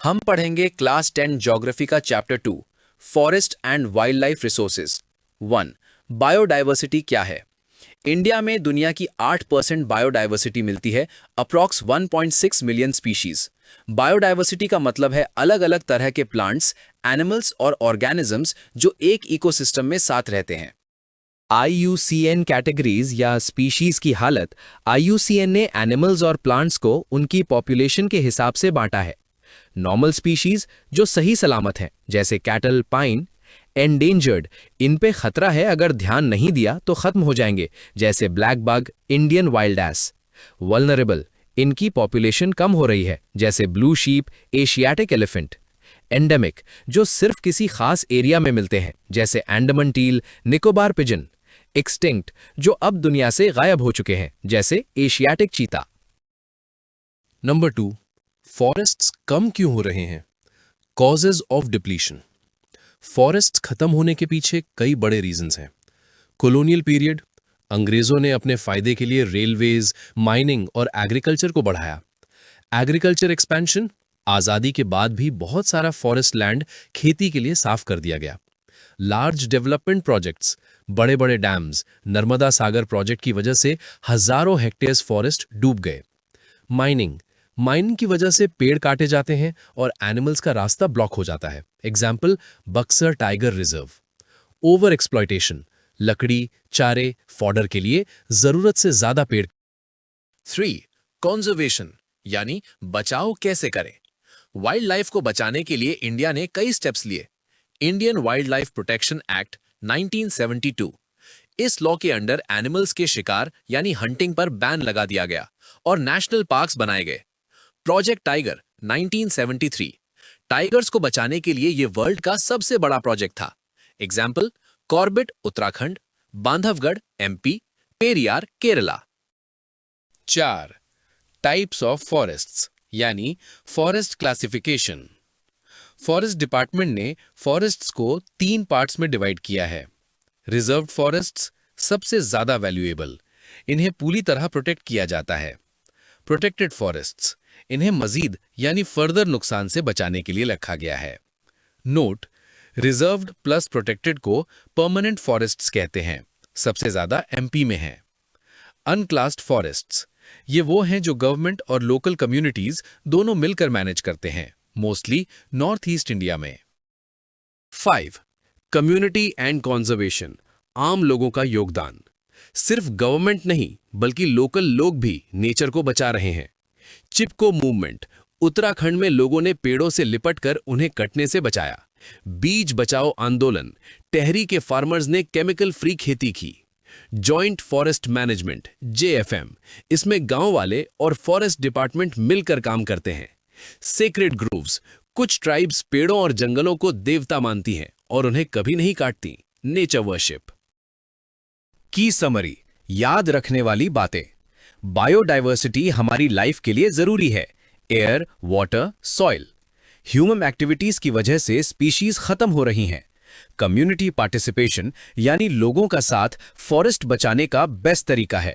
हम पढ़ेंगे class 10 geography का chapter 2 forest and wild life resources. 1 biodiversity क्या है। इंडिया में दुनिया की 8% बायोडाइवर्सिटी मिलती है, अप्रॉक्स 1.6 मिलियन स्पीशीज। बायोडाइवर्सिटी का मतलब है अलग अलग तरह के प्लांट्स, एनिमल्स और ऑर्गेनिजम्स जो एक इकोसिस्टम में साथ रहते हैं। IUCN कैटेगरीज या स्पीशीज की हालत। IUCN ने एनिमल्स और प्लांट्स को उनकी पॉपुलेशन के हिसाब से बांटा है। नॉर्मल स्पीशीज जो सही सलामत हैं, जैसे कैटल, पाइन। एंडेंजर्ड, इन पे खतरा है, अगर ध्यान नहीं दिया तो खत्म हो जाएंगे, जैसे blackbuck, Indian wild ass. Vulnerable, इनकी पॉपुलेशन कम हो रही है, जैसे blue sheep, Asiatic elephant. Endemic, जो सिर्फ किसी खास एरिया में मिलते हैं, जैसे Andaman teal, Nicobar pigeon. Extinct, जो अब दुनिया से गायब हो चुके हैं, जैसे एशियाटिक चीता। नंबर 2, फॉरेस्ट्स कम क्यों हो रहे हैं? Causes of depletion. फॉरेस्ट्स खत्म होने के पीछे कई बड़े रीजंस हैं। कॉलोनियल पीरियड, अंग्रेजों ने अपने फायदे के लिए रेलवेज, माइनिंग और एग्रीकल्चर को बढ़ाया। एग्रीकल्चर एक्सपेंशन, आजादी के बाद भी बहुत सारा फॉरेस्ट लैंड खेती के लिए साफ कर दिया गया। लार्ज डेवलपमेंट प्रोजेक्ट्स, बड़े बड़े डैम्स, नर्मदा सागर प्रोजेक्ट की वजह से हजारों हेक्टेयर्स फॉरेस्ट डूब गए। माइनिंग, माइनिंग की वजह से पेड़ काटे जाते हैं और एनिमल्स का रास्ता ब्लॉक हो जाता है। Example, Buxar tiger reserve. Over exploitation, लकड़ी, चारे, फॉडर के लिए जरूरत से ज्यादा पेड़। 3 कंजर्वेशन यानी बचाव कैसे करें। वाइल्ड लाइफ को बचाने के लिए इंडिया ने कई स्टेप्स लिए। Indian wild life protection act 1972, इस लॉ के अंडर एनिमल्स के शिकार यानी हंटिंग पर बैन लगा दिया गया और नेशनल पार्क्स बनाए गए। प्रोजेक्ट टाइगर 1973, टाइगर्स को बचाने के लिए यह वर्ल्ड का सबसे बड़ा प्रोजेक्ट था। Example, Corbett Uttarakhand, Bandhavgarh MP, Periyar Kerala. 4 types of forests यानी फॉरेस्ट क्लासिफिकेशन। फॉरेस्ट डिपार्टमेंट ने फॉरेस्ट्स को 3 पार्ट्स में डिवाइड किया है। रिजर्व्ड फॉरेस्ट्स सबसे ज्यादा वैल्यूएबल, इन्हें पूरी तरह प्रोटेक्ट किया जाता है। प्रोटेक्टेड फॉरेस्ट्स, इन्हें मजीद यानी फर्दर नुकसान से बचाने के लिए रखा गया है। नोट, रिजर्व्ड प्लस प्रोटेक्टेड को परमानेंट फॉरेस्ट्स कहते हैं, सबसे ज्यादा एमपी में है। अनक्लास्ड फॉरेस्ट्स, ये वो हैं जो गवर्नमेंट और लोकल कम्युनिटीज दोनों मिलकर मैनेज करते हैं, मोस्टली नॉर्थ ईस्ट इंडिया में। 5 कम्युनिटी एंड कंजर्वेशन, आम लोगों का योगदान। सिर्फ गवर्नमेंट नहीं बल्कि लोकल लोग भी नेचर को बचा रहे हैं। चिपको मूवमेंट, उत्तराखंड में लोगों ने पेड़ों से लिपटकर उन्हें कटने से बचाया। बीज बचाओ आंदोलन, टेहरी के फार्मर्स ने केमिकल फ्री खेती की। जॉइंट फॉरेस्ट मैनेजमेंट JFM, इसमें गांव वाले और फॉरेस्ट डिपार्टमेंट मिलकर काम करते हैं। सेक्रेड ग्रूव्स, कुछ ट्राइब्स पेड़ों और जंगलों को देवता मानती हैं और उन्हें कभी नहीं काटती। Nature worship. की समरी, याद रखने वाली बातें। बायोडाइवर्सिटी हमारी लाइफ के लिए जरूरी है। Air, water, soil. Human activities की वजह से स्पीशीज खत्म हो रही हैं। कम्युनिटी पार्टिसिपेशन यानी लोगों का साथ फॉरेस्ट बचाने का बेस्ट तरीका है।